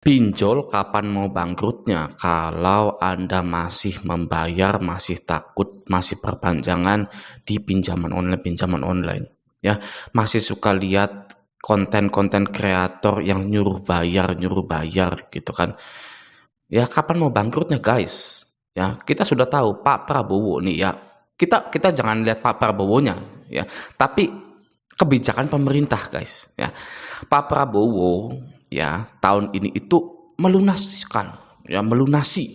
Pinjol kapan mau bangkrutnya? Kalau Anda masih membayar, masih takut, masih perpanjangan di pinjaman online, ya, masih suka lihat konten-konten kreator yang nyuruh bayar gitu kan. Ya, kapan mau bangkrutnya, guys? Ya, kita sudah tahu Pak Prabowo nih ya. Kita jangan lihat Pak Prabowonya ya, tapi kebijakan pemerintah, guys, ya. Pak Prabowo ya tahun ini itu melunasi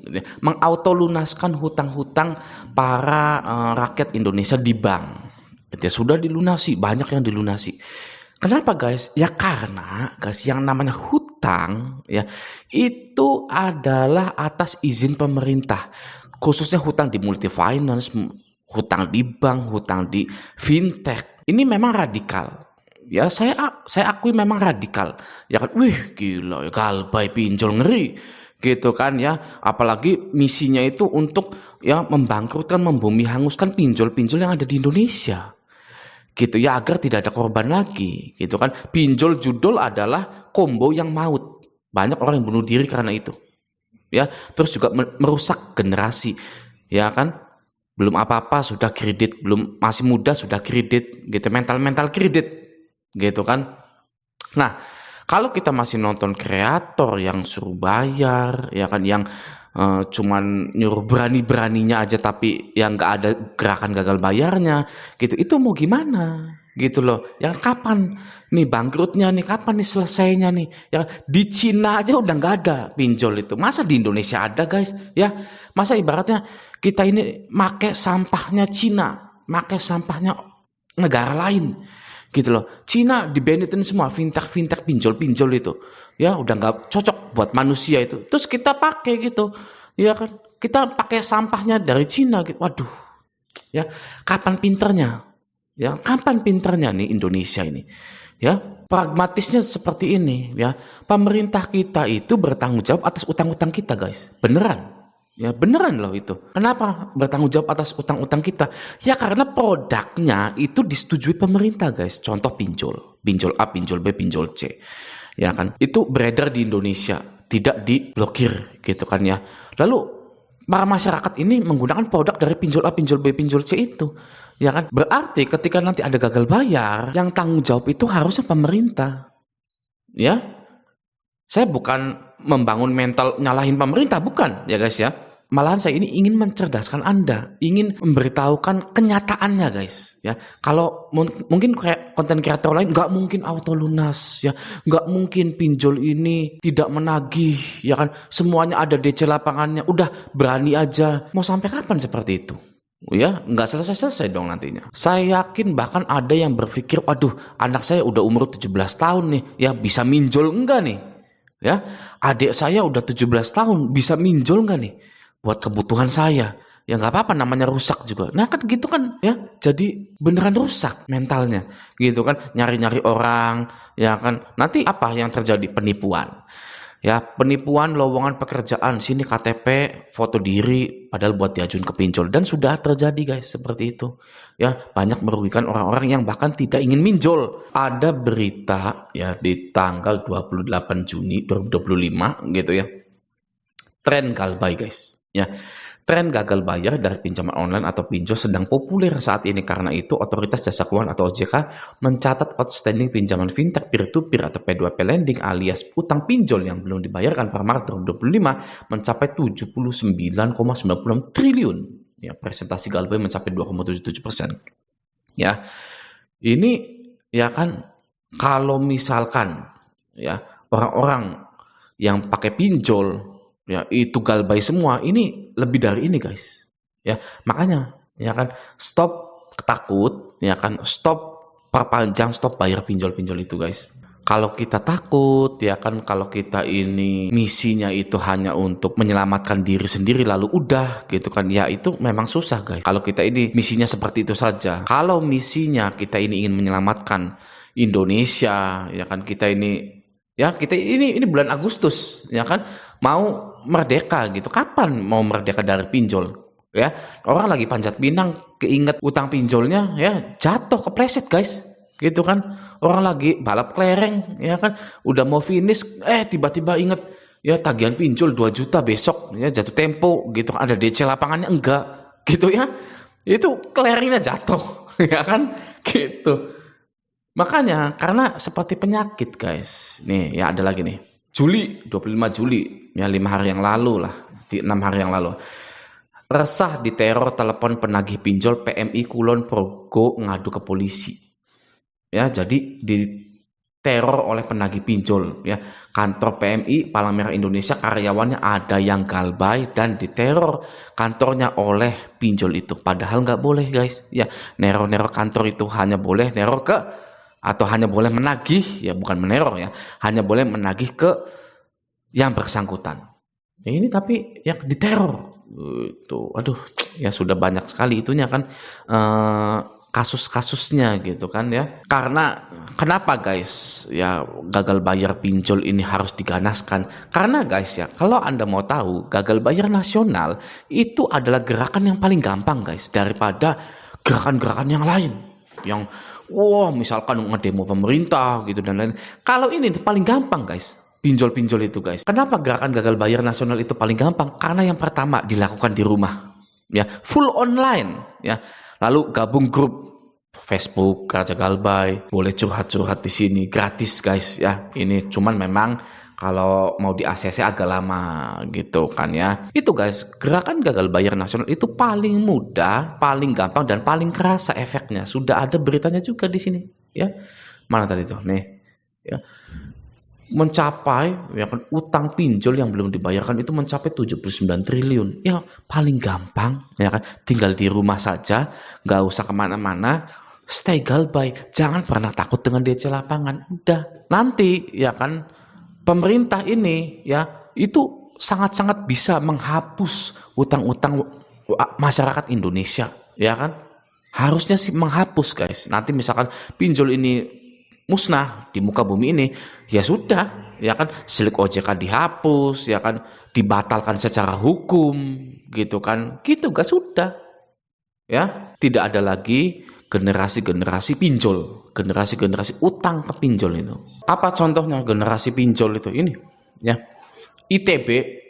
gitu ya, mengautolunaskan hutang-hutang para rakyat Indonesia di bank. Itu sudah dilunasi, banyak yang dilunasi. Kenapa, guys? Ya karena, guys, yang namanya hutang ya itu adalah atas izin pemerintah. Khususnya hutang di multifinance, hutang di bank, hutang di fintech. Ini memang radikal. Ya saya akui memang radikal. Ya kan, wih gila ya, galbay pinjol ngeri gitu kan ya. Apalagi misinya itu untuk ya membangkrutkan, membumi hanguskan pinjol-pinjol yang ada di Indonesia. Gitu ya, agar tidak ada korban lagi gitu kan. Pinjol judul adalah combo yang maut. Banyak orang yang bunuh diri karena itu. Ya, terus juga merusak generasi. Ya kan? Belum apa-apa sudah kredit, belum masih muda sudah kredit gitu, mental kredit gitu kan. Nah, kalau kita masih nonton kreator yang suruh bayar ya kan, yang cuman nyuruh berani-beraninya aja tapi yang nggak ada gerakan gagal bayarnya gitu, itu mau gimana gitu loh. Yang kapan nih bangkrutnya nih, kapan nih selesainya nih ya. Di Cina aja udah nggak ada pinjol itu, masa di Indonesia ada, guys ya? Masa ibaratnya kita ini make sampahnya Cina, make sampahnya negara lain gitu loh. Cina dibanitin semua fintech pinjol itu ya, udah nggak cocok buat manusia itu, terus kita pakai gitu ya kan, kita pakai sampahnya dari Cina gitu. Waduh ya, kapan pinternya ya, kapan pinternya nih Indonesia ini ya. Pragmatisnya seperti ini ya, pemerintah kita itu bertanggung jawab atas utang-utang kita, guys, beneran. Ya beneran loh itu. Kenapa bertanggung jawab atas utang-utang kita? Ya karena produknya itu disetujui pemerintah, guys. Contoh pinjol. Pinjol A, pinjol B, pinjol C. Ya kan? Itu beredar di Indonesia, tidak diblokir gitu kan ya. Lalu para masyarakat ini menggunakan produk dari pinjol A, pinjol B, pinjol C itu. Ya kan? Berarti ketika nanti ada gagal bayar, yang tanggung jawab itu harusnya pemerintah. Ya. Saya bukan membangun mental nyalahin pemerintah, bukan ya, guys ya. Malahan saya ini ingin mencerdaskan Anda, ingin memberitahukan kenyataannya, guys ya. Kalau mungkin kayak konten kreator lain nggak mungkin auto lunas ya, nggak mungkin pinjol ini tidak menagih ya kan, semuanya ada DC lapangannya, udah berani aja. Mau sampai kapan seperti itu? Ya nggak selesai dong nantinya. Saya yakin bahkan ada yang berpikir, aduh anak saya udah umur 17 tahun nih ya, bisa minjol enggak nih ya. Adik saya udah 17 tahun, bisa minjol nggak nih buat kebutuhan saya? Ya nggak apa-apa, namanya rusak juga. Nah kan gitu kan ya, jadi beneran rusak mentalnya gitu kan, nyari-nyari orang ya kan. Nanti apa yang terjadi? Penipuan ya, penipuan, lowongan pekerjaan, sini KTP, foto diri padahal buat diajuin ke pinjol. Dan sudah terjadi, guys, seperti itu ya. Banyak merugikan orang-orang yang bahkan tidak ingin minjol. Ada berita ya di tanggal 28 Juni 2025 gitu ya, tren galbay, guys ya. Tren gagal bayar dari pinjaman online atau pinjol sedang populer saat ini. Karena itu, Otoritas Jasa Keuangan atau OJK mencatat outstanding pinjaman fintech peer-to-peer atau P2P lending alias utang pinjol yang belum dibayarkan per Maret 2025 mencapai 79,96 triliun. Ya, presentasi galbay mencapai 2,77%. Ya, ini ya kan, kalau misalkan ya orang-orang yang pakai pinjol ya itu galbay semua, ini lebih dari ini, guys ya. Makanya ya kan, stop takut ya kan, stop perpanjang, stop bayar pinjol-pinjol itu, guys. Kalau kita takut ya kan, kalau kita ini misinya itu hanya untuk menyelamatkan diri sendiri lalu udah gitu kan, ya itu memang susah, guys. Kalau kita ini misinya seperti itu saja. Kalau misinya kita ini ingin menyelamatkan Indonesia ya kan, kita ini bulan Agustus ya kan, mau merdeka gitu. Kapan mau merdeka dari pinjol ya? Orang lagi panjat pinang keinget utang pinjolnya ya, jatuh kepleset, guys gitu kan. Orang lagi balap kelereng ya kan, udah mau finish tiba-tiba inget ya tagihan pinjol 2 juta besok ya jatuh tempo gitu kan, ada DC lapangannya enggak gitu ya. Itu clearingnya jatuh ya kan gitu. Makanya karena seperti penyakit guys. Nih ya ada lagi nih. Juli, 25 Juli ya 5 hari yang lalu lah, 6 hari yang lalu. Resah diteror telepon penagih pinjol PMI Kulon Progo ngadu ke polisi. Ya, jadi diteror oleh penagih pinjol ya. Kantor PMI Palang Merah Indonesia karyawannya ada yang galbay dan diteror kantornya oleh pinjol itu. Padahal nggak boleh guys. Ya, neror-neror kantor itu hanya boleh neror ke atau hanya boleh menagih ya, bukan meneror ya. Hanya boleh menagih ke yang bersangkutan. Ya, ini tapi yang diteror itu, aduh, ya sudah banyak sekali itunya kan kasus-kasusnya gitu kan ya. Karena kenapa guys ya gagal bayar pinjol ini harus diganaskan? Karena guys ya, kalau Anda mau tahu, gagal bayar nasional itu adalah gerakan yang paling gampang guys daripada gerakan-gerakan yang lain. Yang wah misalkan ngedemo pemerintah gitu dan lain. Kalau ini paling gampang guys. Pinjol-pinjol itu guys. Kenapa gerakan gagal bayar nasional itu paling gampang? Karena yang pertama dilakukan di rumah, ya full online, ya. Lalu gabung grup Facebook Raja Galbay, boleh curhat-curhat di sini gratis guys, ya. Ini cuman memang kalau mau di ACC agak lama gitu kan ya. Itu guys, gerakan gagal bayar nasional itu paling mudah, paling gampang dan paling kerasa efeknya. Sudah ada beritanya juga di sini, ya. Mana tadi tuh? Nih, ya. Mencapai ya kan utang pinjol yang belum dibayarkan itu mencapai 79 triliun. Ya paling gampang ya kan, tinggal di rumah saja, nggak usah kemana-mana, stay galbay, jangan pernah takut dengan DC lapangan. Udah nanti ya kan pemerintah ini ya itu sangat-sangat bisa menghapus utang-utang masyarakat Indonesia ya kan, harusnya sih menghapus guys. Nanti misalkan pinjol ini musnah di muka bumi ini, ya sudah, ya kan silik OJK dihapus, ya kan dibatalkan secara hukum, gitu kan, gitu gak sudah, ya tidak ada lagi generasi-generasi pinjol, generasi-generasi utang ke pinjol itu. Apa contohnya generasi pinjol itu? Ini, ya ITB,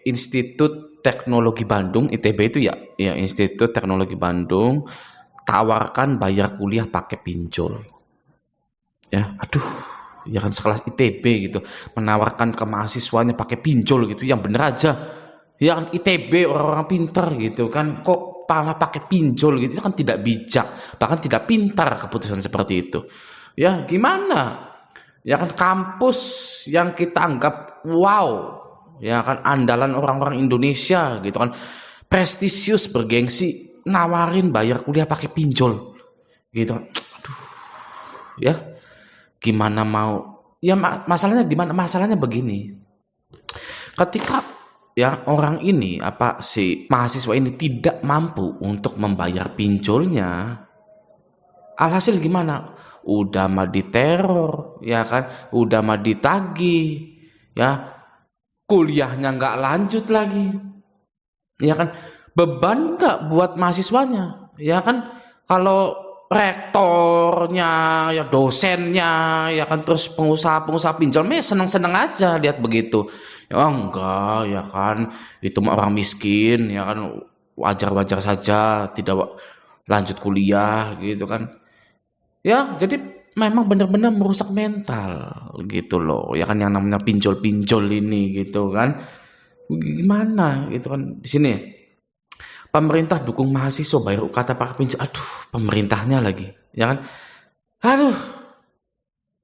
Institut Teknologi Bandung, ITB itu ya Institut Teknologi Bandung, tawarkan bayar kuliah pakai pinjol. Ya, aduh, ya kan sekelas ITB gitu, menawarkan ke mahasiswanya pakai pinjol gitu, yang bener aja. Ya kan ITB orang-orang pintar gitu kan, kok malah pakai pinjol gitu, itu kan tidak bijak, bahkan tidak pintar keputusan seperti itu. Ya gimana? Ya kan kampus yang kita anggap wow, ya kan andalan orang-orang Indonesia gitu kan, prestisius bergengsi, nawarin bayar kuliah pakai pinjol gitu. Aduh, ya. Gimana mau ya masalahnya gimana, masalahnya begini, ketika ya orang ini si mahasiswa ini tidak mampu untuk membayar pinjolnya, alhasil gimana, udah mah diteror ya kan, udah mah ditagih ya, kuliahnya nggak lanjut lagi ya kan, beban nggak buat mahasiswanya ya kan. Kalau rektornya ya dosennya ya kan, terus pengusaha pinjol seneng-seneng aja lihat begitu ya, enggak ya kan, itu mah orang miskin ya kan, wajar-wajar saja tidak lanjut kuliah gitu kan ya. Jadi memang benar-benar merusak mental gitu loh ya kan, yang namanya pinjol-pinjol ini gitu kan. Gimana gitu kan di sini, pemerintah dukung mahasiswa bayar UKT pakai pinjol. Aduh, pemerintahnya lagi, ya kan? Aduh,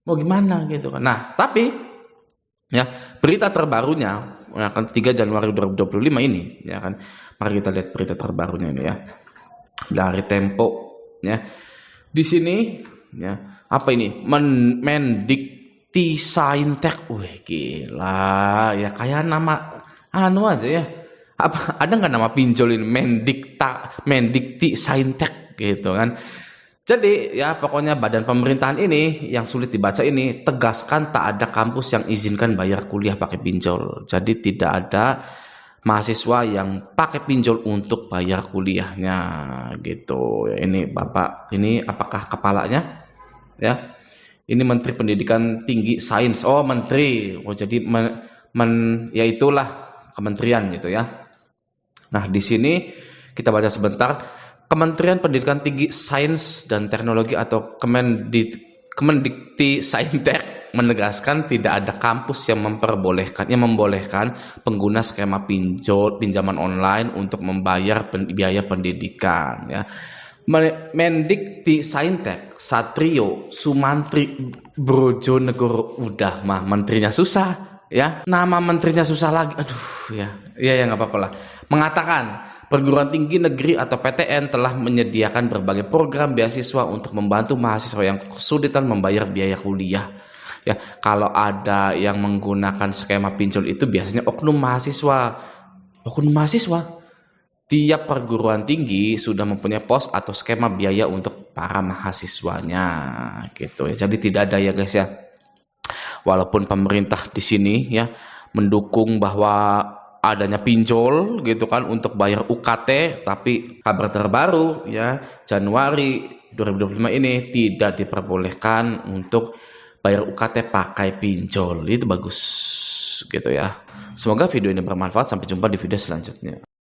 mau gimana gitu kan? Nah, tapi ya berita terbarunya ya kan 3 Januari 2025 ini, ya kan? Mari kita lihat berita terbarunya ini ya dari Tempo ya. Di sini ya apa ini? Mendikti Saintek, wih gila ya, kayak nama anu aja ya. Apa ada nggak nama pinjol ini, Mendikti Saintek gitu kan. Jadi ya pokoknya badan pemerintahan ini yang sulit dibaca ini tegaskan tak ada kampus yang izinkan bayar kuliah pakai pinjol. Jadi tidak ada mahasiswa yang pakai pinjol untuk bayar kuliahnya gitu. Ini Bapak ini apakah kepalanya ya, ini Menteri Pendidikan Tinggi Sains, oh menteri, oh jadi yaitulah kementerian gitu ya. Nah, di sini kita baca sebentar. Kementerian Pendidikan Tinggi, Sains dan Teknologi atau Kemendikti Saintek menegaskan tidak ada kampus yang membolehkan pengguna skema pinjaman online untuk membayar biaya pendidikan ya. Mendikti Saintek Satrio Sumantri Brojonegoro, udah mah menterinya susah ya, nama menterinya susah lagi, aduh ya nggak apa-apa lah, mengatakan perguruan tinggi negeri atau PTN telah menyediakan berbagai program beasiswa untuk membantu mahasiswa yang kesulitan membayar biaya kuliah. Ya, kalau ada yang menggunakan skema pinjol itu biasanya oknum mahasiswa. Oknum mahasiswa. Tiap perguruan tinggi sudah mempunyai pos atau skema biaya untuk para mahasiswanya, gitu ya. Jadi tidak ada ya guys ya. Walaupun pemerintah di sini ya mendukung bahwa adanya pinjol gitu kan untuk bayar UKT, tapi kabar terbaru ya Januari 2025 ini tidak diperbolehkan untuk bayar UKT pakai pinjol. Itu bagus gitu ya. Semoga video ini bermanfaat. Sampai jumpa di video selanjutnya.